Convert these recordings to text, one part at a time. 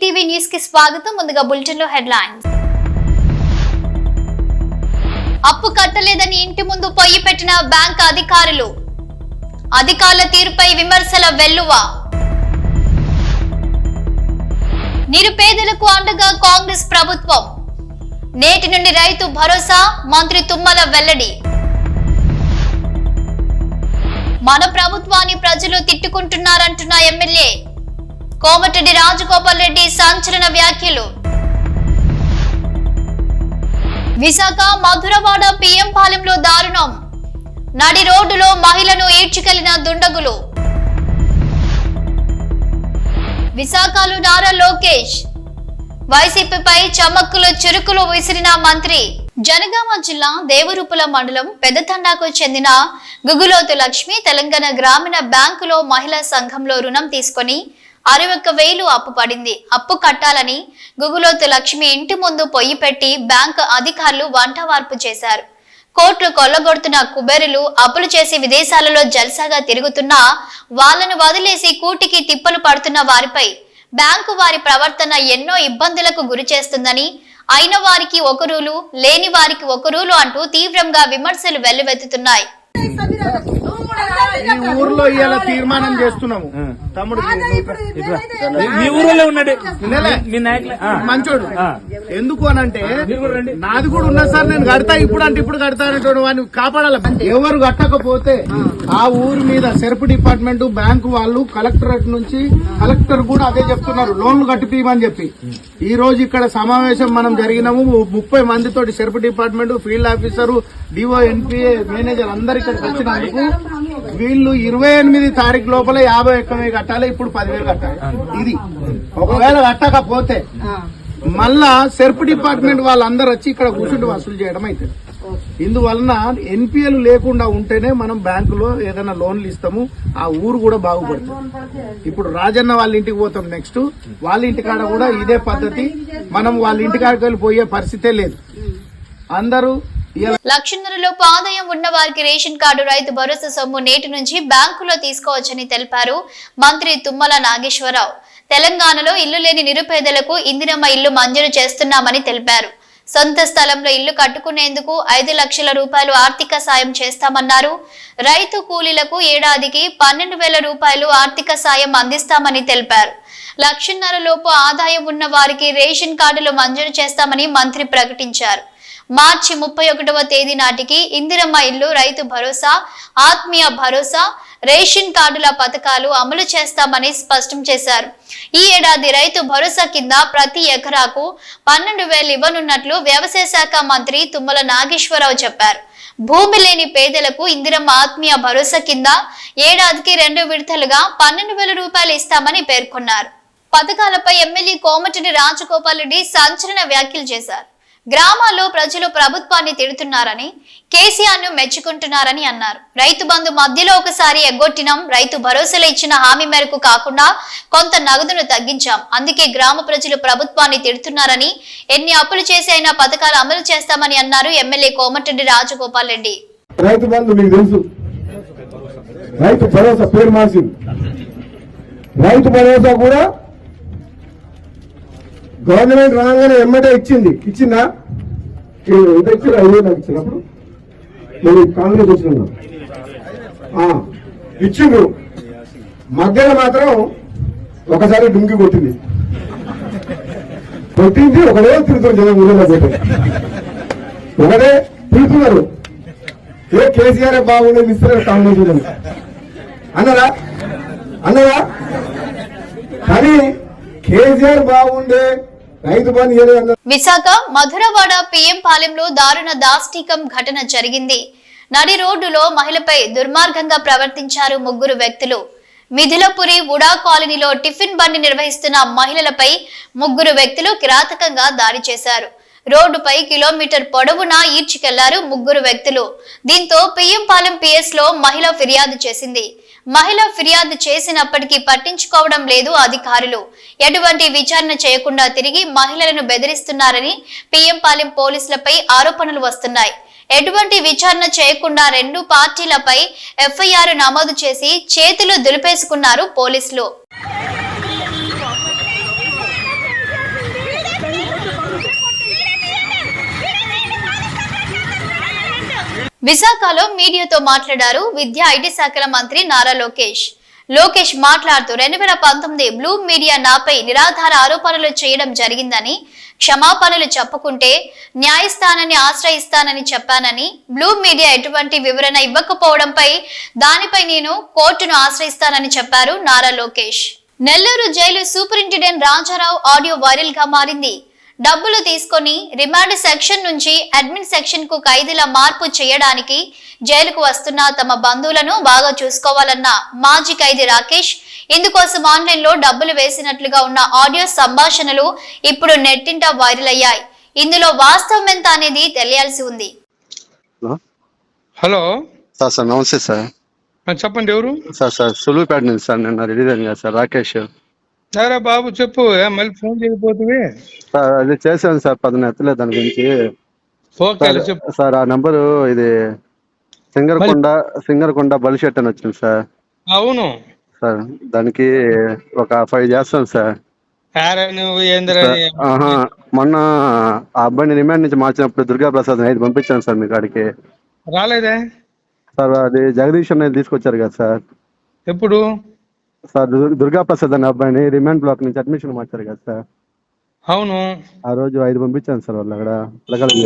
TV news కి స్వాగతం. ముందుగా బులెటిన్ లో హెడ్లైన్స్. అప్పు కట్టలేదని ఇంటి ముందు పొయ్యి పెట్టిన బ్యాంక్ అధికారులు. అధికారుల తీరుపై విమర్శల వెల్లువ. నిరుపేదలకు అండగా కాంగ్రెస్ ప్రభుత్వం. నేటి నుండి రైతు భరోసా, మంత్రి తుమ్మల వెల్లడి. మన ప్రభుత్వాన్ని ప్రజలు తిట్టుకుంటున్నారంటున్న ఎమ్మెల్యే కోమటిరెడ్డి రాజగోపాల్ రెడ్డి సంచలన వ్యాఖ్యలు. విశాఖ మధురవాడ పిఎం పాలెంలో దారుణం. నడి రోడ్డులో మహిళను ఈడ్చుకెళ్లిన దుండగులు. విశాఖలో నారా లోకేష్ వైసీపీపై చమక్కులు చురుకులు విసిరిన మంత్రి. జనగామ జిల్లా దేవరూపుల మండలం పెద్దతండాకు చెందిన గుగులోతు లక్ష్మి తెలంగాణ గ్రామీణ బ్యాంకులో మహిళా సంఘంలో రుణం తీసుకుని 61,000 అప్పు పడింది. అప్పు కట్టాలని గుగులోతు లక్ష్మి ఇంటి ముందు పొయ్యి పెట్టి బ్యాంకు అధికారులు వంటవార్పు చేశారు. కోట్లు కొల్లగొడుతున్న కుబేరులు అప్పులు చేసి విదేశాలలో జల్సాగా తిరుగుతున్నా వాళ్లను వదిలేసి కూటికి తిప్పలు పడుతున్న వారిపై బ్యాంకు వారి ప్రవర్తన ఎన్నో ఇబ్బందులకు గురి చేస్తుందని, అయిన వారికి ఒక రూలు, లేని వారికి ఒక రూలు అంటూ తీవ్రంగా విమర్శలు వెల్లువెత్తుతున్నాయి. ఈ ఊర్లో ఇవాళ తీర్మానం చేస్తున్నాము. తమ్ముడు మీ ఊరిలో ఉన్నాడు మంచోడు. ఎందుకు అనంటే నాది కూడా ఉన్నా సార్, నేను కడతా ఇప్పుడు అంటే ఇప్పుడు కడతానంటాడు. వాడిని కాపాడాలి. ఎవరు కట్టకపోతే ఆ ఊరి మీద సెర్ప్ డిపార్ట్మెంట్, బ్యాంకు వాళ్ళు, కలెక్టరేట్ నుంచి కలెక్టర్ కూడా అదే చెప్తున్నారు, లోన్లు కట్టిపోయమని చెప్పి. ఈ రోజు ఇక్కడ సమావేశం మనం జరిగినాము. 30 మందితోటి SERP department, field officer, DO, NPA, manager అందరు ఇక్కడికి వచ్చినందుకు వీళ్ళు 28 తారీఖు లోపల 51,000 కట్టాలి. ఇప్పుడు 10,000 కట్టాలి. ఇది ఒకవేళ కట్టకపోతే మళ్ళా సెర్ప్ డిపార్ట్మెంట్ వాళ్ళందరూ వచ్చి ఇక్కడ కూర్చుంటూ వసూలు చేయడం అవుతుంది. ఇందువలన ఎన్పిఎలు లేకుండా ఉంటేనే మనం బ్యాంకులో ఏదైనా లోన్లు ఇస్తాము, ఆ ఊరు కూడా బాగుపడుతుంది. ఇప్పుడు రాజన్న వాళ్ళ ఇంటికి పోతాం, నెక్స్ట్ వాళ్ళ ఇంటికాడ కూడా ఇదే పద్ధతి. మనం వాళ్ళ ఇంటికాడికి వెళ్ళి పోయే పరిస్థితే లేదు. అందరూ 1,00,000 ఆదాయం ఉన్న వారికి రేషన్ కార్డు, రైతు భరోసా సొమ్ము నేటి నుంచి బ్యాంకులో తీసుకోవచ్చని తెలిపారు మంత్రి తుమ్మల నాగేశ్వరరావు. తెలంగాణలో ఇల్లు లేని నిరుపేదలకు ఇందిరమ్మ ఇల్లు మంజూరు చేస్తున్నామని తెలిపారు. సొంత స్థలంలో ఇల్లు కట్టుకునేందుకు 5 లక్షల రూపాయలు ఆర్థిక సాయం చేస్తామన్నారు. రైతు కూలీలకు ఏడాదికి 12,000 రూపాయలు ఆర్థిక సాయం అందిస్తామని తెలిపారు. 1,00,000 ఆదాయం ఉన్న వారికి రేషన్ కార్డులు మంజూరు చేస్తామని మంత్రి ప్రకటించారు. మార్చి 31వ తేదీ నాటికి ఇందిరమ్మ ఇల్లు, రైతు భరోసా, ఆత్మీయ భరోసా, రేషన్ కార్డుల పథకాలు అమలు చేస్తామని స్పష్టం చేశారు. ఈ ఏడాది రైతు భరోసా కింద ప్రతి ఎకరాకు 12,000 ఇవ్వనున్నట్లు వ్యవసాయ శాఖ మంత్రి తుమ్మల నాగేశ్వరరావు చెప్పారు. భూమి లేని పేదలకు ఇందిరమ్మ ఆత్మీయ భరోసా కింద ఏడాదికి 2 విడతలుగా 12,000 రూపాయలు ఇస్తామని పేర్కొన్నారు. పథకాలపై ఎమ్మెల్యే కోమటిరెడ్డి రాజగోపాల్ రెడ్డి సంచలన వ్యాఖ్యలు చేశారు. గ్రామాల్లో ప్రజలు ప్రభుత్వాన్ని తిడుతున్నారని, కేసీఆర్ ను మెచ్చుకుంటున్నారని అన్నారు. రైతు బంధు మధ్యలో ఒకసారి ఎగ్గొట్టినాం. రైతు భరోసాలో ఇచ్చిన హామీ మేరకు కాకుండా కొంత నగదును తగ్గించాం. అందుకే గ్రామ ప్రజలు ప్రభుత్వాన్ని తిడుతున్నారని, ఎన్ని అప్పులు చేసి అయినా పథకాలు అమలు చేస్తామని అన్నారు ఎమ్మెల్యే కోమటిరెడ్డి రాజగోపాల్ రెడ్డి. రైతు బంధు మీకు తెలుసు, రైతు భరోసా పేరు మార్చింది. రైతు భరోసా కూడా గవర్నమెంట్ రాగానే ఎమ్మటే ఇచ్చిందా? ఎంత ఇచ్చారు? 5,000 ఇచ్చినప్పుడు నేను కాంగ్రెస్ వచ్చిన ఇచ్చిండ్రు. మధ్యలో మాత్రం ఒకసారి డుంకి కొట్టింది. ఒకటే తిరుగుతుంది జనం ఊళ్ళో పోతే, ఒకటే తిరుగుతున్నారు. కేసీఆర్ బాగుండేది ఇస్తారు కాంగ్రెస్ అన్నదా కానీ కేసీఆర్ బాగుండే రైతు బంధు. విశాఖ మధురవాడ పిఎం పాలెంలో దారుణ దాష్టికం ఘటన జరిగింది. నడి రోడ్డులో మహిళపై దుర్మార్గంగా ప్రవర్తించారు 3 వ్యక్తులు. మిథిలపురి ఉడా కాలనీలో టిఫిన్ బండి నిర్వహిస్తున్న మహిళలపై 3 వ్యక్తులు కిరాతకంగా దాడి చేశారు. రోడ్డుపై కిలోమీటర్ పొడవునా ఈడ్చుకెళ్లారు 3 వ్యక్తులు. దీంతో పిఎం పాలెం పిఎస్ లో మహిళ ఫిర్యాదు చేసింది. మహిళ ఫిర్యాదు చేసినప్పటికీ పట్టించుకోవడం లేదు అధికారులు. ఎటువంటి విచారణ చేయకుండా తిరిగి మహిళలను బెదిరిస్తున్నారని పిఎం పాలెం పోలీసులపై ఆరోపణలు వస్తున్నాయి. ఎటువంటి విచారణ చేయకుండా 2 పార్టీలపై ఎఫ్ఐఆర్ నమోదు చేసి చేతులు దులిపేసుకున్నారు పోలీసులు. విశాఖలో మీడియాతో మాట్లాడారు విద్యా ఐటీ శాఖల మంత్రి నారా లోకేష్ మాట్లాడుతూ 2019 బ్లూ మీడియా నాపై నిరాధార ఆరోపణలు చేయడం జరిగిందని, క్షమాపణలు చెప్పుకుంటే న్యాయస్థానాన్ని ఆశ్రయిస్తానని చెప్పానని, బ్లూ మీడియా ఎటువంటి వివరణ ఇవ్వకపోవడంపై దానిపై నేను కోర్టును ఆశ్రయిస్తానని చెప్పారు Nara Lokesh. Nellore jail superintendent Rajarao audio viral గా మారింది. డబ్బులు తీసుకొని రిమాండ్ సెక్షన్ నుంచి అడ్మిన్ సెక్షన్ కు ఖైదీల మార్పు చేయడానికి జైలుకు వస్తున్న తమ బంధువులను బాగా చూసుకోవాలన్న మాజీ ఖైదీ రాకేష్ ఇందుకోసం ఆన్లైన్ లో డబ్బులు వేసినట్లుగా ఉన్న ఆడియో సంభాషణలు ఇప్పుడు నెట్టింట వైరల్ అయ్యాయి. ఇందులో వాస్తవం ఎంత అనేది తెలియాల్సి ఉంది. హలో సార్ నమస్తే సార్. చెప్పండి, ఎవరు? సార్ సులువుపేట నుంచి సార్. నిన్న రిలీజ్ అయింది కదా సార్, రాకేష్. సరే బాబు చెప్పు, మళ్ళీ ఫోన్ చేయకపోతే. సార్ అది చేశాను సార్, 10 ఎత్తలేదు దాని గురించి. ఓకే చెప్పు సార్. ఆ నంబరు ఇది సింగరకొండ బలిషెట్ అని వచ్చింది సార్. అవును సార్, దానికి ఒక 5 చేస్తాను సార్. నువ్వు మొన్న ఆ అబ్బాయిని రిమాండ్ నుంచి మార్చినప్పుడు దుర్గా ప్రసాద్ 5 పంపించాను సార్ మీ కాడికి. రాలేదే సార్. అది జగదీష్ అనేది తీసుకొచ్చారు కదా సార్. ఎప్పుడు సార్? దుర్గా ప్రసాద్ అనే అబ్బాయిని రిమాండ్ బ్లాక్ నుంచి అడ్మిషన్ మార్చారు కదా సార్. అవును, ఆ రోజు 5 పంపించాను సార్. వాళ్ళు అక్కడ పిల్లగాలని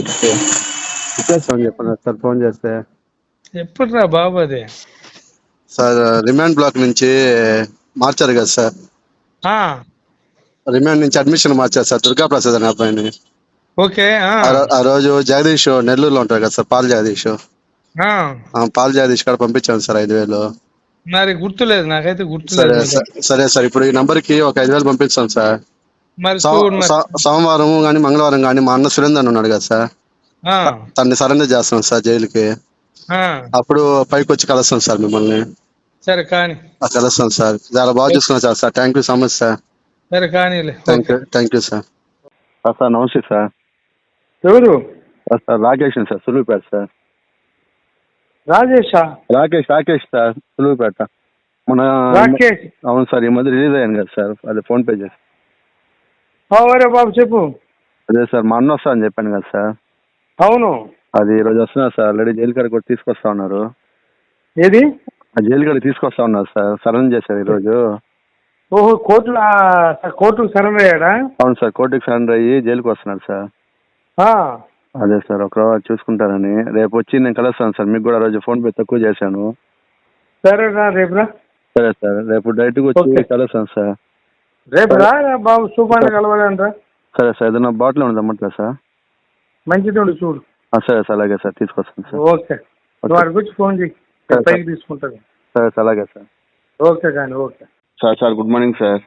ఇచ్చేస్తామని చెప్పాను సార్ ఫోన్ చేస్తే. ఎప్పుడు రా బాబు అది? సార్ రిమాండ్ బ్లాక్ నుంచి మార్చారు కదా సార్. రిమాండ్ నుంచి అడ్మిషన్ మార్చారు సార్ దుర్గా ప్రసాద్ అనే అబ్బాయిని. ఓకే. ఆ రోజు జగదీష్ నెల్లూరులో ఉంటారు కదా సార్, పాల్ జగదీష్ కాడ పంపించాను సార్ 5,000. మరి గుర్తులేదు, నాకైతే గుర్తులేదు. సరే సార్, ఇప్పుడు ఈ నంబర్ కి ఒక 5,000 పంపిస్తాం సార్. సోమవారం గానీ మంగళవారం గానీ మా అన్న సురేందర్ ఉన్నాడు కదా సార్, తన్ని సరెండర్ చేస్తాం సార్ జైలుకి. అప్పుడు పైకి వచ్చి కలుస్తాం సార్ మిమ్మల్ని. సరే కానీ కలుస్తాం సార్. చాలా బాగా చూసుకున్నాం sir. Thank you so much sir. సరే కానీ థ్యాంక్ యూ సార్. సార్ నమస్తే సార్. ఎవరు? Sir Rakesh sir, Suluvupeta sir. Rakesh sir, Suluvupeta. మన అవును సార్, ఈ మధ్య రిలీజ్ అయ్యాను కదా సార్, అది ఫోన్ పే చేసి. బాబు చెప్పు. అదే సార్, మా అన్న వస్తా అని చెప్పాను కదా సార్. అవును, అది ఈ రోజు వస్తున్నారు సార్. ఆల్రెడీ జైలు కాడికి కూడా తీసుకొస్తా ఉన్నారు. ఏది? జైలు కాడికి తీసుకొస్తా ఉన్నారు సార్. సరెండర్ చేశారు ఈ రోజు. ఓహో, కోర్టుకు సరెండర్ అయ్యాడా? అవును సార్, కోర్టుకి సరెండర్ అయ్యి జైలుకి వస్తున్నారు సార్. అదే సార్, ఒక రోజు చూసుకుంటారని. రేపు వచ్చి నేను కలుస్తాను సార్. మీకు కూడా రోజు ఫోన్ పే తక్కువ చేశాను. సరే రేపు సరే సార్, రేపు డైరెక్ట్గా వచ్చి కలుస్తాను సార్. రేపు బాబు, సూపర్ కలవాలంట. సరే సార్, ఏదైనా బాటిల్ ఉండదు అమ్మట్లేదు సార్. మంచిది ఉండు చూడు. సరే సార్, అలాగే సార్, తీసుకొస్తాను సార్. ఓకే, వాడికి వచ్చి ఫోన్ చేయి, పైకి తీసుకుంటాను. సరే సార్, అలాగే సార్. ఓకే కానీ okay sir. Good morning sir.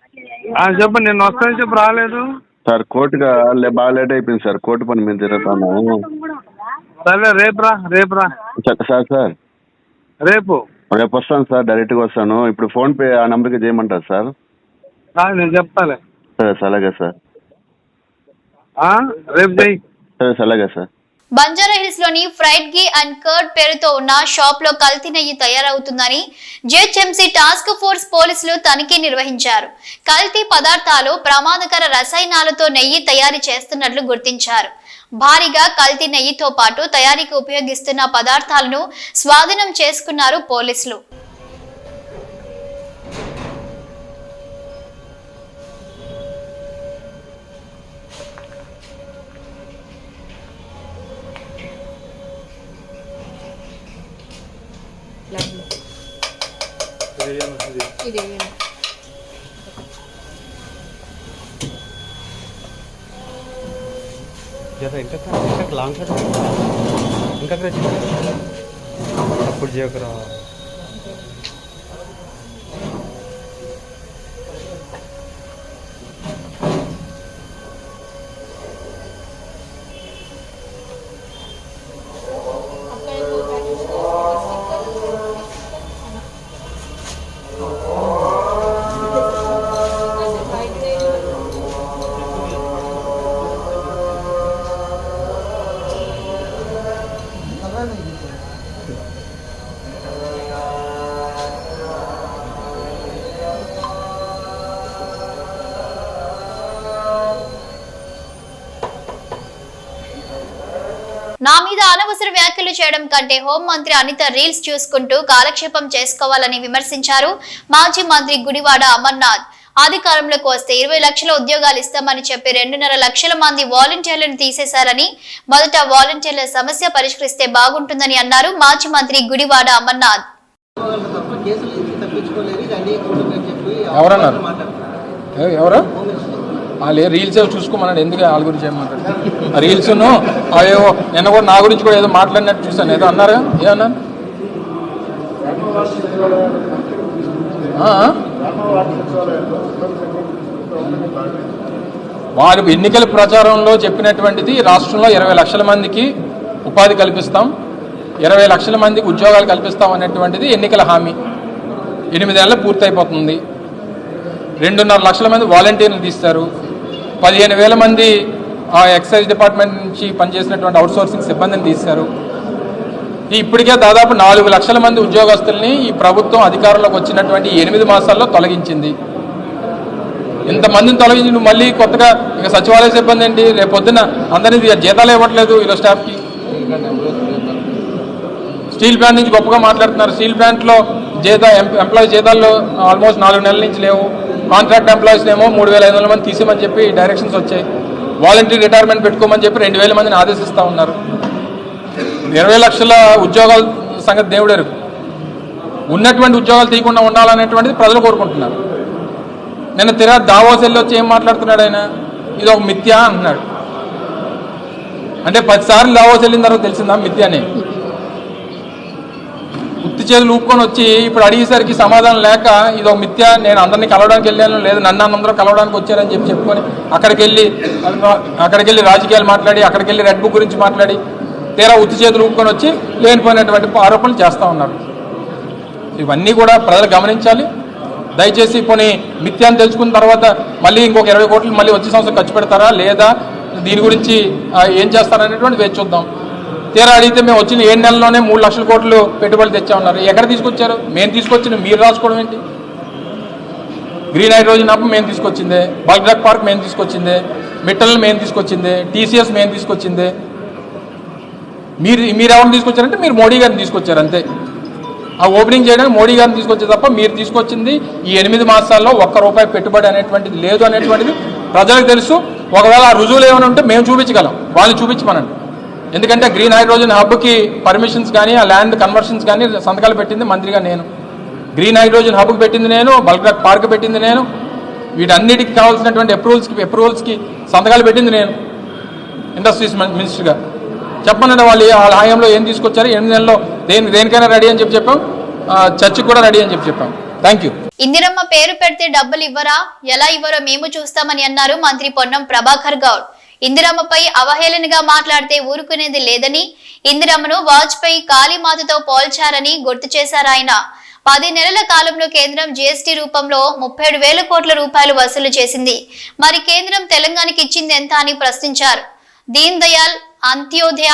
చెప్పండి, నేను వస్తానని చెప్పి రాలేదు సార్. కోర్టుగా బాగా లేట్ అయిపోయింది సార్. కోర్టు పని మీద తిరుగుతాను. సరే రేపు రా సార్. రేపు వస్తాను సార్, డైరెక్ట్గా వస్తాను. ఇప్పుడు ఫోన్ పే ఆ నెంబర్కి చేయమంటారు సార్? నేను చెప్తాలే. సరే సార్, అలాగే సార్. రేపు చేయి. సరే సార్, అలాగే సార్. బంజారాహిల్స్ లోని ఫ్రైడ్ ఘీ అండ్ కర్డ్ పేరుతో ఉన్న షాప్ లో కల్తీ నెయ్యి తయారవుతుందని జిహెచ్ఎంసీ టాస్క్ ఫోర్స్ పోలీసులు తనిఖీ నిర్వహించారు. కల్తీ పదార్థాలు ప్రమాదకర రసాయనాలతో నెయ్యి తయారు చేస్తున్నట్లు గుర్తించారు. భారీగా కల్తీ నెయ్యితో పాటు తయారీకి ఉపయోగిస్తున్న పదార్థాలను స్వాధీనం చేసుకున్నారు పోలీసులు. ఇంకా లాంగ్ షాట్ ఇంకా అప్పుడు చేయకరా. నా మీద అనవసర వ్యాఖ్యలు చేయడం కంటే హోంమంత్రి అనిత రీల్స్ చూసుకుంటూ కాలక్షేపం చేసుకోవాలని విమర్శించారు మాజీ మంత్రి గుడివాడ అమర్నాథ్. అధికారంలోకి వస్తే 20 లక్షల ఉద్యోగాలు ఇస్తామని చెప్పి 2.5 లక్షల మంది వాలంటీర్లను తీసేశారని, మొదట వాలంటీర్ల సమస్య పరిష్కరిస్తే బాగుంటుందని అన్నారు మాజీ మంత్రి గుడివాడ అమర్నాథ్. ఎవరన్నారు? ఎవరు వాళ్ళు రీల్స్ చూసుకోమన్నాడు, ఎందుకు వాళ్ళ గురించి ఏం మాట్లాడారు? ఆ రీల్స్ను అవేవో నిన్న కూడా నా గురించి కూడా ఏదో మాట్లాడినట్టు చూసాను. ఏదో అన్నారా? ఏమన్నారు? వారు ఎన్నికల ప్రచారంలో చెప్పినటువంటిది రాష్ట్రంలో 20 లక్షల మందికి ఉపాధి కల్పిస్తాం, 20 లక్షల మందికి ఉద్యోగాలు కల్పిస్తాం అనేటువంటిది ఎన్నికల హామీ. 8 ఏళ్ళు పూర్తయిపోతుంది. 2.5 లక్షల మంది వాలంటీర్లు తీస్తారు. 15,000 మంది ఆ ఎక్సైజ్ డిపార్ట్మెంట్ నుంచి పనిచేసినటువంటి అవుట్సోర్సింగ్ సిబ్బందిని తీశారు. ఇప్పటికే దాదాపు 4 లక్షల మంది ఉద్యోగస్తుల్ని ఈ ప్రభుత్వం అధికారంలోకి వచ్చినటువంటి 8 మాసాల్లో తొలగించింది. ఇంతమందిని తొలగించి నువ్వు మళ్ళీ కొత్తగా ఇక సచివాలయ సిబ్బంది ఏంటి? రేపు పొద్దున అందరినీ జీతాలు ఇవ్వట్లేదు ఈరోజు స్టాఫ్కి. స్టీల్ ప్లాంట్ నుంచి గొప్పగా మాట్లాడుతున్నారు. స్టీల్ ప్లాంట్లో ఎంప్లాయీ జీతాల్లో ఆల్మోస్ట్ 4 నెలల నుంచి లేవు. కాంట్రాక్ట్ ఎంప్లాయీస్ ఏమో 3,500 మంది తీసేమని చెప్పి డైరెక్షన్స్ వచ్చాయి. వాలంటీర్ రిటైర్మెంట్ పెట్టుకోమని చెప్పి 2,000 మందిని ఆదేశిస్తూ ఉన్నారు. 20 లక్షల ఉద్యోగాల సంగతి దేవుడెరుగు. ఉన్నటువంటి ఉద్యోగాలు తీయకుండా ఉండాలనేటువంటిది ప్రజలు కోరుకుంటున్నారు. నిన్న దావోస్ వెళ్ళి వచ్చి ఏం మాట్లాడుతున్నాడు ఆయన? ఇది ఒక మిథ్య అంటున్నాడు. అంటే 10 సార్లు దావోస్ వెళ్ళిన తర్వాత తెలిసిందా మిథ్య అని? ఉత్తి చేతులు ఊపుకొని వచ్చి ఇప్పుడు అడిగేసరికి సమాధానం లేక ఇది ఒక మిథ్య, నేను అందరినీ కలవడానికి వెళ్ళాను, లేదు నన్ను అందరూ కలవడానికి వచ్చారని చెప్పుకొని అక్కడికి వెళ్ళి రాజకీయాలు మాట్లాడి, అక్కడికి వెళ్ళి రెడ్ బుక్ గురించి మాట్లాడి తీరా ఉత్తి చేతులు ఊపుకొని వచ్చి లేనిపోయినటువంటి ఆరోపణలు చేస్తూ ఉన్నారు. ఇవన్నీ కూడా ప్రజలు గమనించాలి. దయచేసి కొన్ని మిథ్యాన్ని తెలుసుకున్న తర్వాత మళ్ళీ ఇంకొక 20 కోట్లు మళ్ళీ వచ్చే సంవత్సరం ఖర్చు పెడతారా లేదా, దీని గురించి ఏం చేస్తారనేటువంటి వేచి చూద్దాం. తీరా అడిగితే మేము వచ్చిన 7 నెలల్లోనే 3 లక్షల కోట్లు పెట్టుబడులు తెచ్చామన్నారు. ఎక్కడ తీసుకొచ్చారు? మేము తీసుకొచ్చిన మీరు రాసుకోవడం ఏంటి? గ్రీన్ హైడ్రోజన్ హబ్ మేము తీసుకొచ్చిందే, బల్క్ డ్రగ్ పార్క్ మేము తీసుకొచ్చిందే, మిట్టల్ మేము తీసుకొచ్చిందే, టీసీఎస్ మేము తీసుకొచ్చిందే. మీరు ఎవరిని తీసుకొచ్చారంటే మీరు మోడీ గారిని తీసుకొచ్చారు అంతే. ఆ ఓపెనింగ్ చేయడానికి మోడీ గారిని తీసుకొచ్చే తప్ప మీరు తీసుకొచ్చింది ఈ 8 మాసాల్లో ₹1 పెట్టుబడి అనేటువంటిది లేదు అనేటువంటిది ప్రజలకు తెలుసు. ఒకవేళ ఆ రుజువులు ఏమైనా ఉంటే మేము చూపించగలం, వాళ్ళని చూపించమనండి. ఎందుకంటే గ్రీన్ హైడ్రోజన్ హబ్కి పర్మిషన్స్ కానీ ఆ ల్యాండ్ కన్వర్షన్స్ కానీ సంతకాలు పెట్టింది మంత్రిగా నేను, గ్రీన్ హైడ్రోజన్ హబ్కి పెట్టింది నేను, బల్క్ డ్రగ్ పార్క్ పెట్టింది నేను, వీటన్నిటికి కావాల్సినటువంటి అప్రూవల్స్కి సంతకాలు పెట్టింది నేను ఇండస్ట్రీస్ మినిస్టర్గా. చెప్పనండి వాళ్ళ హయాంలో ఏం తీసుకొచ్చారు, 8 నెలల్లో దేనికైనా రెడీ అని చెప్పాం, చర్చకు కూడా రెడీ అని చెప్పాం. Thank you. ఇందిరమ్మ పేరు పెడితే డబ్బులు ఇవ్వరా? ఎలా ఇవ్వరో మేము చూస్తామని అన్నారు మంత్రి పొన్నం ప్రభాకర్ గౌడ్. ఇందిరమ్మపై అవహేళనగా మాట్లాడితే ఊరుకునేది లేదని, ఇందిరమ్మను వాజ్పేయి కాళీమాతతో పోల్చారని గుర్తు చేశారు ఆయన. 10 నెలల కాలంలో కేంద్రం జీఎస్టీ రూపంలో 37,000 కోట్ల రూపాయలు వసూలు చేసింది. మరి కేంద్రం తెలంగాణకి ఇచ్చింది ఎంత అని ప్రశ్నించారు. దీన్ దయాల్ అంత్యోదయ,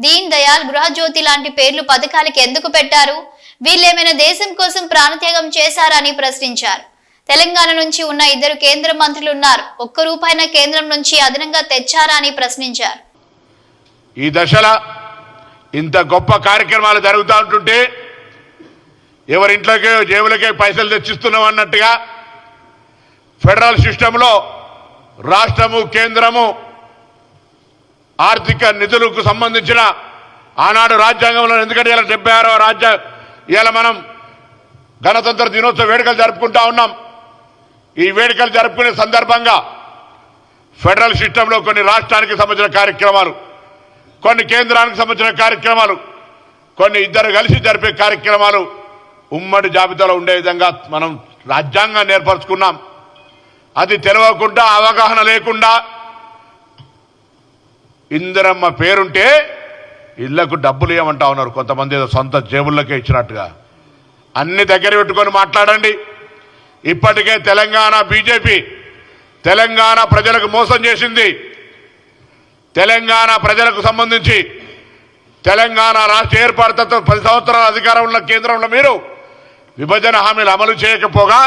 దీన్ దయాల్ గృహజ్యోతి లాంటి పేర్లు పథకాలకి ఎందుకు పెట్టారు? వీళ్ళేమైనా దేశం కోసం ప్రాణత్యాగం చేశారా అని ప్రశ్నించారు. తెలంగాణ నుంచి ఉన్న 2 కేంద్ర మంత్రులు ఉన్నారు, ₹1 కేంద్రం నుంచి అదనంగా తెచ్చారా అని ప్రశ్నించారు. ఈ దశలో ఇంత గొప్ప కార్యక్రమాలు జరుగుతూ ఉంటుంటే ఎవరింట్లోకే జేబులకే పైసలు తెచ్చిస్తున్నాం అన్నట్టుగా ఫెడరల్ సిస్టంలో రాష్ట్రము కేంద్రము ఆర్థిక నిధులకు సంబంధించిన ఆనాడు రాజ్యాంగంలో, ఎందుకంటే ఇలా 76వ ఇలా మనం గణతంత్ర దినోత్సవ వేడుకలు జరుపుకుంటా ఉన్నాం. ఈ వేడుకలు జరుపుకునే సందర్భంగా ఫెడరల్ సిస్టంలో కొన్ని రాష్ట్రానికి సంబంధించిన కార్యక్రమాలు, కొన్ని కేంద్రానికి సంబంధించిన కార్యక్రమాలు, కొన్ని ఇద్దరు కలిసి జరిపే కార్యక్రమాలు ఉమ్మడి జాబితాలో ఉండే విధంగా మనం రాజ్యాంగాన్ని ఏర్పరచుకున్నాం. అది తెలియకుండా, అవగాహన లేకుండా ఇందిరమ్మ పేరుంటే ఇళ్లకు డబ్బులు ఇవ్వమంటా ఉన్నారు కొంతమంది, సొంత జేబుల్లోకే ఇచ్చినట్టుగా. అన్ని దగ్గర పెట్టుకొని మాట్లాడండి. ఇప్పటికే తెలంగాణ బీజేపీ తెలంగాణ ప్రజలకు మోసం చేసింది. తెలంగాణ ప్రజలకు సంబంధించి తెలంగాణ రాష్ట్ర ఏర్పాటు 10 సంవత్సరాల అధికారం ఉన్న కేంద్రంలో మీరు విభజన హామీలు అమలు చేయకపోగా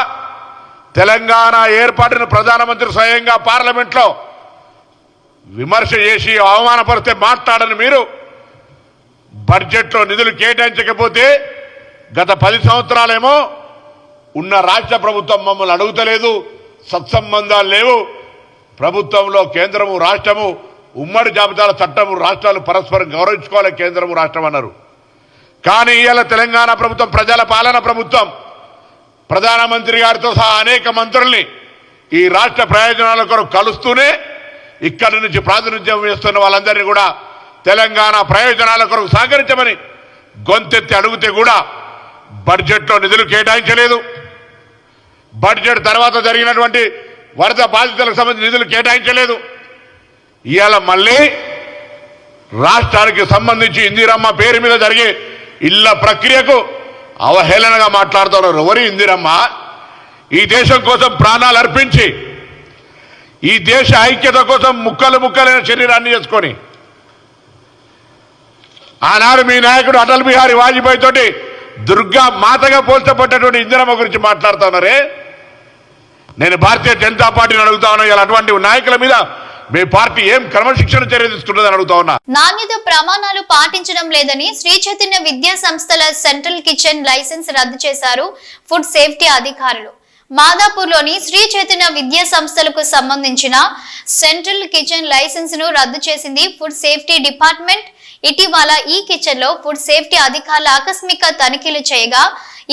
తెలంగాణ ఏర్పాటును ప్రధానమంత్రి స్వయంగా పార్లమెంట్లో విమర్శ చేసి అవమానపరిస్తే మాట్లాడని మీరు బడ్జెట్లో నిధులు కేటాయించకపోతే గత 10 సంవత్సరాలేమో ఉన్న రాష్ట్ర ప్రభుత్వం మమ్మల్ని అడుగుతలేదు, సత్సంబంధాలు లేవు, ప్రభుత్వంలో కేంద్రము రాష్ట్రము ఉమ్మడి జాబితాల చట్టము రాష్ట్రాలు పరస్పరం గౌరవించుకోవాలి, కేంద్రము రాష్ట్రం అన్నారు. కానీ ఇవాళ తెలంగాణ ప్రభుత్వం ప్రజల పాలన ప్రభుత్వం, ప్రధానమంత్రి గారితో సహా అనేక మంత్రుల్ని ఈ రాష్ట్ర ప్రయోజనాల కొరకు కలుస్తూనే ఇక్కడి నుంచి ప్రాతినిధ్యం వేస్తున్న వాళ్ళందరినీ కూడా తెలంగాణ ప్రయోజనాల కొరకు సహకరించమని గొంతెత్తి అడిగితే కూడా బడ్జెట్లో నిధులు కేటాయించలేదు. బడ్జెట్ తర్వాత జరిగినటువంటి వరద బాధితులకు సంబంధించిన నిధులు కేటాయించలేదు. ఇవాళ మళ్ళీ రాష్ట్రానికి సంబంధించి ఇందిరమ్మ పేరు మీద జరిగే ఇళ్ల ప్రక్రియకు అవహేళనగా మాట్లాడుతున్నారు. ఎవరి ఇందిరమ్మ? ఈ దేశం కోసం ప్రాణాలు అర్పించి, ఈ దేశ ఐక్యత కోసం ముక్కలు ముక్కలైన శరీరాన్ని చేసుకొని ఆనాడు మీ నాయకుడు అటల్ బిహారీ వాజ్పేయి తోటి దుర్గా మాతగా పోల్చబడ్డటువంటి ఇందిరమ్మ గురించి మాట్లాడుతున్నారే. నేను భారతీయ జనతా పార్టీని అడుగుతా ఉన్నా, ఇలా అటువంటి నాయకుల మీద మీ పార్టీ ఏం క్రమశిక్షణ చర్య తీసుకుంటుందని అడుగుతా ఉన్నా. నాణ్యత ప్రమాణాలు పాటించడం లేదని శ్రీ చైతన్య విద్యా సంస్థల సెంట్రల్ కిచెన్ లైసెన్స్ రద్దు చేశారు ఫుడ్ సేఫ్టీ అధికారులు. మాదాపూర్లోని శ్రీ చైతన్య విద్యా సంస్థలకు సంబంధించిన సెంట్రల్ కిచెన్ లైసెన్స్ ను రద్దు చేసింది ఫుడ్ సేఫ్టీ డిపార్ట్మెంట్. ఇటీవల ఈ కిచెన్ లో ఫుడ్ సేఫ్టీ అధికారులు ఆకస్మిక తనిఖీలు చేయగా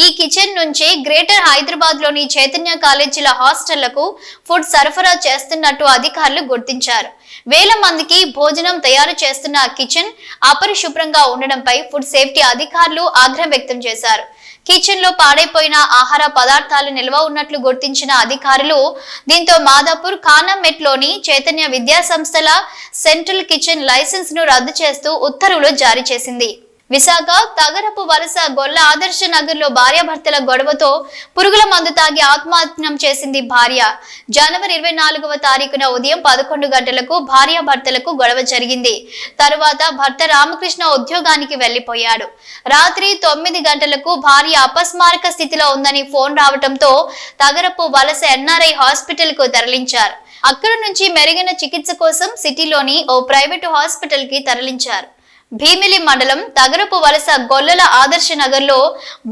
ఈ కిచెన్ నుంచి గ్రేటర్ హైదరాబాద్ లోని చైతన్య కాలేజీల హాస్టళ్లకు ఫుడ్ సరఫరా చేస్తున్నట్టు అధికారులు గుర్తించారు. వేల మందికి భోజనం తయారు చేస్తున్న కిచెన్ అపరిశుభ్రంగా ఉండడంపై ఫుడ్ సేఫ్టీ అధికారులు ఆగ్రహం వ్యక్తం చేశారు. కిచెన్ లో పాడైపోయిన ఆహార పదార్థాలు నిల్వ ఉన్నట్లు గుర్తించిన అధికారులు దీంతో మాదాపూర్ ఖానామెట్ లోని చైతన్య విద్యా సంస్థల సెంట్రల్ కిచెన్ లైసెన్స్ ను రద్దు చేస్తూ ఉత్తర్వులు జారీ చేసింది. విశాఖ తగరపు వలస గొల్ల ఆదర్శ నగర్ లో భార్యాభర్తల గొడవతో పురుగుల మందు తాగి ఆత్మహత్యం చేసింది భార్య. జనవరి 24వ తారీఖున ఉదయం 11 గంటలకు భార్యాభర్తలకు గొడవ జరిగింది. తరువాత భర్త రామకృష్ణ ఉద్యోగానికి వెళ్లిపోయాడు. రాత్రి 9 గంటలకు భార్య అపస్మారక స్థితిలో ఉందని ఫోన్ రావడంతో తగరపు వలస ఎన్ఆర్ఐ హాస్పిటల్ కు తరలించారు. అక్కడ నుంచి మెరుగైన చికిత్స కోసం సిటీలోని ఓ ప్రైవేటు హాస్పిటల్ కి తరలించారు. భీమిలి మండలం తగరపు వలస గొల్లల ఆదర్శ నగర్ లో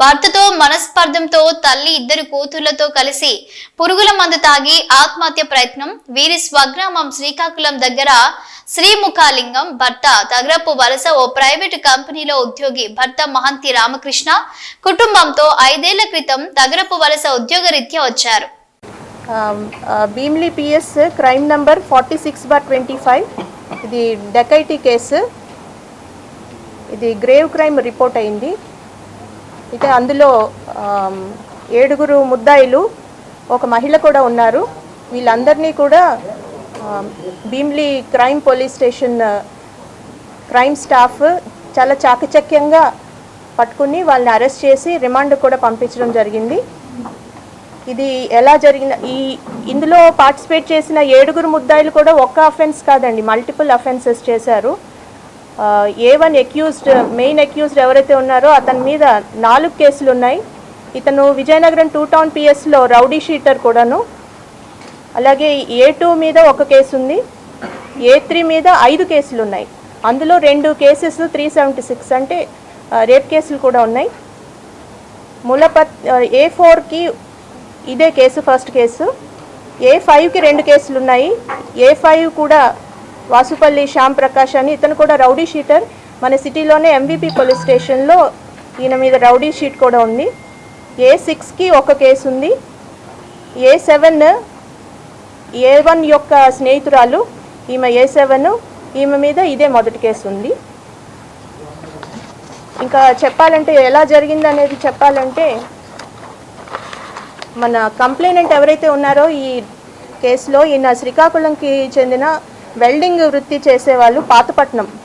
భర్తతో మనస్పర్ధంతో తల్లి 2 కూతుళ్లతో కలిసి పురుగుల మందు తాగి ఆత్మహత్య ప్రయత్నం. వీరి స్వగ్రామం శ్రీకాకుళం దగ్గర శ్రీముఖాలింగం. భర్త తగరపు వలస ఓ ప్రైవేటు కంపెనీలో ఉద్యోగి. భర్త మహంతి రామకృష్ణ కుటుంబంతో 5 ఏళ్ల క్రితం తగరపు వలస ఉద్యోగరీత్యా వచ్చారు. Bheemili PS crime number 46/25. ఇది డకైటీ కేసు. ఇది గ్రేవ్ క్రైమ్ రిపోర్ట్ అయింది. అయితే అందులో 7 ముద్దాయిలు, ఒక మహిళ కూడా ఉన్నారు. వీళ్ళందరినీ కూడా Bheemili crime police station crime staff చాలా చాకచక్యంగా పట్టుకుని వాళ్ళని అరెస్ట్ చేసి రిమాండ్ కూడా పంపించడం జరిగింది. ఇది ఎలా జరిగిన ఇందులో పార్టిసిపేట్ చేసిన 7 ముద్దాయిలు కూడా ఒక్క అఫెన్స్ కాదండి, మల్టిపుల్ అఫెన్సెస్ చేశారు. A1 అక్యూజ్డ్, మెయిన్ అక్యూజ్డ్ ఎవరైతే ఉన్నారో అతని మీద 4 కేసులు ఉన్నాయి. ఇతను విజయనగరం 2 టౌన్ పిఎస్లో రౌడీ షీటర్ కూడాను. అలాగే A2 మీద 1 కేసు ఉంది. A3 మీద 5 కేసులు ఉన్నాయి. అందులో 2 కేసెస్ 376 అంటే రేప్ కేసులు కూడా ఉన్నాయి. A4కి ఇదే కేసు, ఫస్ట్ కేసు. A5కి 2 కేసులు ఉన్నాయి. A5 కూడా వాసుపల్లి శ్యామ్ ప్రకాష్ అని, ఇతను కూడా రౌడీ షీటర్. మన సిటీలోనే MVP పోలీస్ స్టేషన్లో ఈయన మీద రౌడీ షీట్ కూడా ఉంది. A6కి 1 కేసు ఉంది. A7 A1 యొక్క స్నేహితురాలు, ఈమె A7, ఈమె మీద ఇదే మొదటి కేసు ఉంది. ఇంకా చెప్పాలంటే ఎలా జరిగింది అనేది చెప్పాలంటే, మన కంప్లైనెంట్ ఎవరైతే ఉన్నారో ఈ కేసులో, ఈయన శ్రీకాకుళంకి చెందిన వెల్డింగ్ వృత్తి చేసేవాళ్ళు,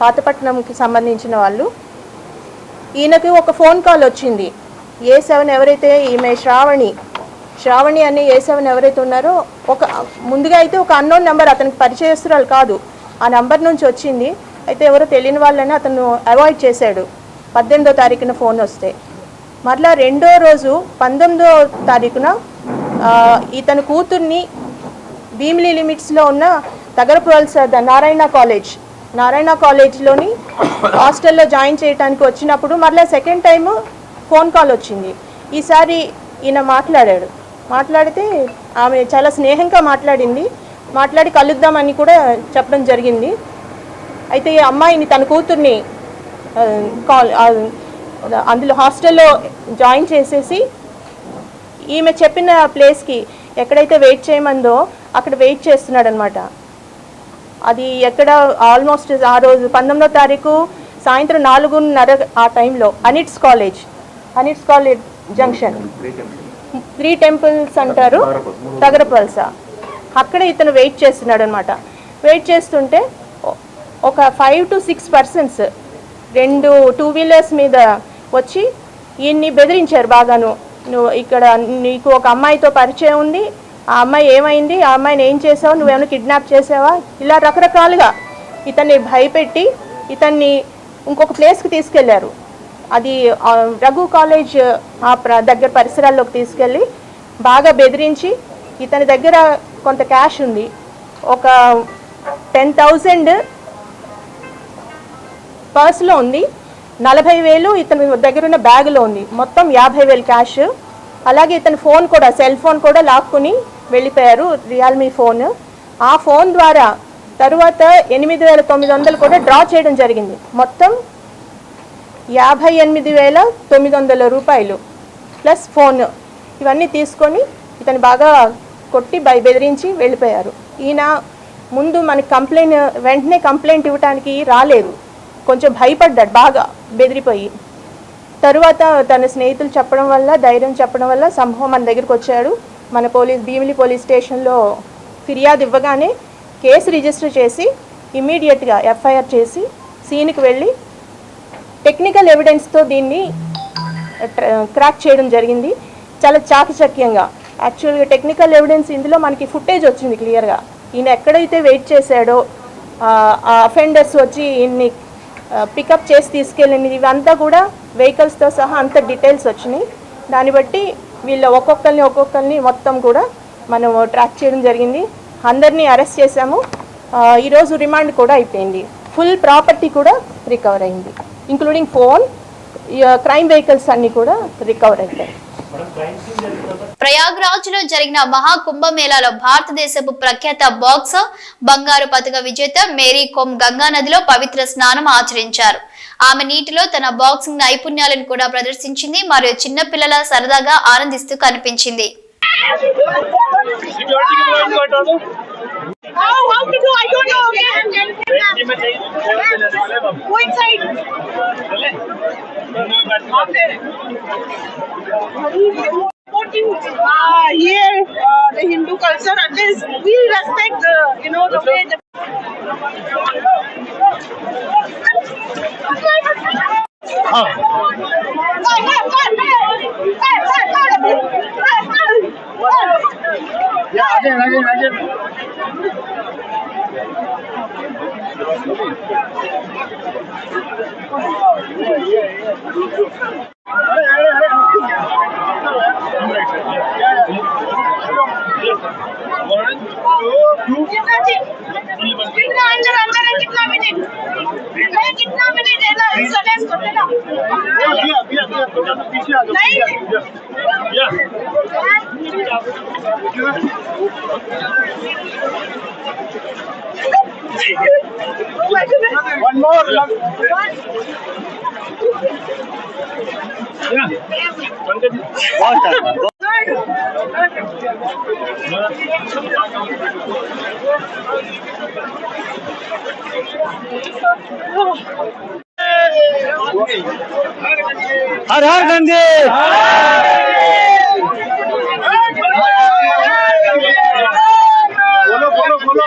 పాతపట్నంకి సంబంధించిన వాళ్ళు. ఈయనకి ఒక ఫోన్ కాల్ వచ్చింది. A7 ఎవరైతే, ఈమె శ్రావణి అని A7 ఎవరైతే ఉన్నారో, ముందుగా అయితే ఒక అన్నోన్ నెంబర్, అతనికి పరిచయస్తురాలు కాదు, ఆ నెంబర్ నుంచి వచ్చింది. అయితే ఎవరో తెలియని వాళ్ళని అతను అవాయిడ్ చేశాడు. 18వ తారీఖున ఫోన్ వస్తే, మరలా 2వ రోజు 19వ తారీఖున ఇతని కూతుర్ని భీమిలి లిమిట్స్లో ఉన్న తగరపు వలస నారాయణ కాలేజ్లోని హాస్టల్లో జాయిన్ చేయడానికి వచ్చినప్పుడు మరలా సెకండ్ టైము ఫోన్ కాల్ వచ్చింది. ఈసారి ఈయన మాట్లాడితే ఆమె చాలా స్నేహంగా మాట్లాడి కలుద్దామని కూడా చెప్పడం జరిగింది. అయితే ఈ అమ్మాయిని తన కూతుర్ని అందులో హాస్టల్లో జాయిన్ చేసేసి ఈమె చెప్పిన ప్లేస్కి ఎక్కడైతే వెయిట్ చేయమందో అక్కడ వెయిట్ చేస్తున్నాడు అనమాట. అది ఎక్కడ ఆల్మోస్ట్ ఆ రోజు 19వ తారీఖు సాయంత్రం 4:30 ఆ టైంలో అనిట్స్ కాలేజ్ జంక్షన్ 3 టెంపుల్స్ అంటారు, తగరపల్స, అక్కడ ఇతను వెయిట్ చేస్తున్నాడు అనమాట. వెయిట్ చేస్తుంటే ఒక 5 to 6 persons 2 2 వీలర్స్ మీద వచ్చి ఈయన్ని బెదిరించారు బాగాను. నువ్వు ఇక్కడ నీకు ఒక అమ్మాయితో పరిచయం ఉంది, ఆ అమ్మాయి ఏమైంది, ఆ అమ్మాయిని ఏం చేసావు, నువ్వేమైనా కిడ్నాప్ చేసావా, ఇలా రకరకాలుగా ఇతన్ని భయపెట్టి ఇతన్ని ఇంకొక ప్లేస్కి తీసుకెళ్లారు. అది రఘు కాలేజ్ దగ్గర పరిసరాల్లోకి తీసుకెళ్ళి బాగా బెదిరించి ఇతని దగ్గర కొంత క్యాష్ ఉంది, ఒక 10,000 పర్స్లో ఉంది, 40,000 ఇతని దగ్గర ఉన్న బ్యాగ్లో ఉంది, మొత్తం 50,000 క్యాష్. అలాగే ఇతని ఫోన్ కూడా, సెల్ ఫోన్ కూడా లాక్కుని వెళ్ళిపోయారు, రియల్మీ ఫోన్. ఆ ఫోన్ ద్వారా తరువాత 8,900 కూడా డ్రా చేయడం జరిగింది. మొత్తం 58,900 రూపాయలు ప్లస్ ఫోన్, ఇవన్నీ తీసుకొని ఇతను బాగా కొట్టి బెదిరించి వెళ్ళిపోయారు. ఈయన ముందు మనకి వెంటనే కంప్లైంట్ ఇవ్వడానికి రాలేదు, కొంచెం భయపడ్డాడు బాగా బెదిరిపోయి. తరువాత తన స్నేహితులు చెప్పడం వల్ల, ధైర్యం చెప్పడం వల్ల సంభవం మన దగ్గరికి వచ్చాడు. మన భీమిలి పోలీస్ స్టేషన్లో ఫిర్యాదు ఇవ్వగానే కేసు రిజిస్టర్ చేసి ఇమ్మీడియట్గా ఎఫ్ఐఆర్ చేసి సీన్కి వెళ్ళి టెక్నికల్ ఎవిడెన్స్తో దీన్ని క్రాక్ చేయడం జరిగింది, చాలా చాకచక్యంగా. యాక్చువల్గా టెక్నికల్ ఎవిడెన్స్ ఇందులో మనకి ఫుటేజ్ వచ్చింది క్లియర్గా. ఈయన ఎక్కడైతే వెయిట్ చేశాడో ఆ అఫెండర్స్ వచ్చి ఈయన్ని పికప్ చేసి తీసుకెళ్ళింది, ఇవంతా కూడా వెహికల్స్తో సహా అంత డీటెయిల్స్ వచ్చినాయి. దాన్ని బట్టి వీళ్ళ ఒక్కొక్కరిని మొత్తం కూడా మనం ట్రాక్ చేయడం జరిగింది. అందరినీ అరెస్ట్ చేశాము. ఈరోజు రిమాండ్ కూడా అయిపోయింది. ఫుల్ ప్రాపర్టీ కూడా రికవర్ అయింది, ఇంక్లూడింగ్ ఫోన్, క్రైమ్ వెహికల్స్ అన్నీ కూడా రికవర్ అవుతాయి. ప్రయాగ్రాజ్ లో జరిగిన మహాకుంభమేళాలో భారతదేశపు ప్రఖ్యాత బాక్సర్ బంగారు పతక విజేత మేరీ కోమ్ గంగా నదిలో పవిత్ర స్నానం ఆచరించారు. ఆమె నీటిలో తన బాక్సింగ్ నైపుణ్యాలను కూడా ప్రదర్శించింది మరియు చిన్న పిల్లల సరదాగా ఆనందిస్తూ కనిపించింది. The Hindu culture, at least we respect the way the One more. हर हर गंगे बोलो बोलो बोलो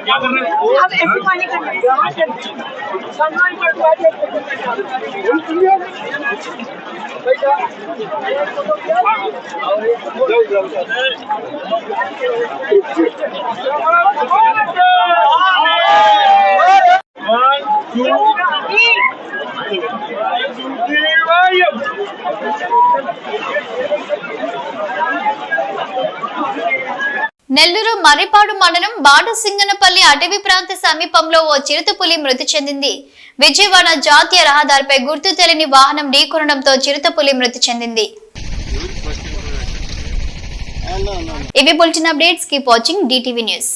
क्या कर रहे हो? अब ऐसे पानी कर रहे हैं। నెల్లూరు మర్రిపాడు మండలం బాటసింగనపల్లి అటవీ ప్రాంత సమీపంలో ఓ చిరుతపులి మృతి చెందింది. విజయవాడ జాతీయ రహదారిపై గుర్తు తెలియని వాహనం ఢీకొనడంతో చిరుతపులి మృతి చెందింది. ఇవి bulletin updates. Keep watching DTV news.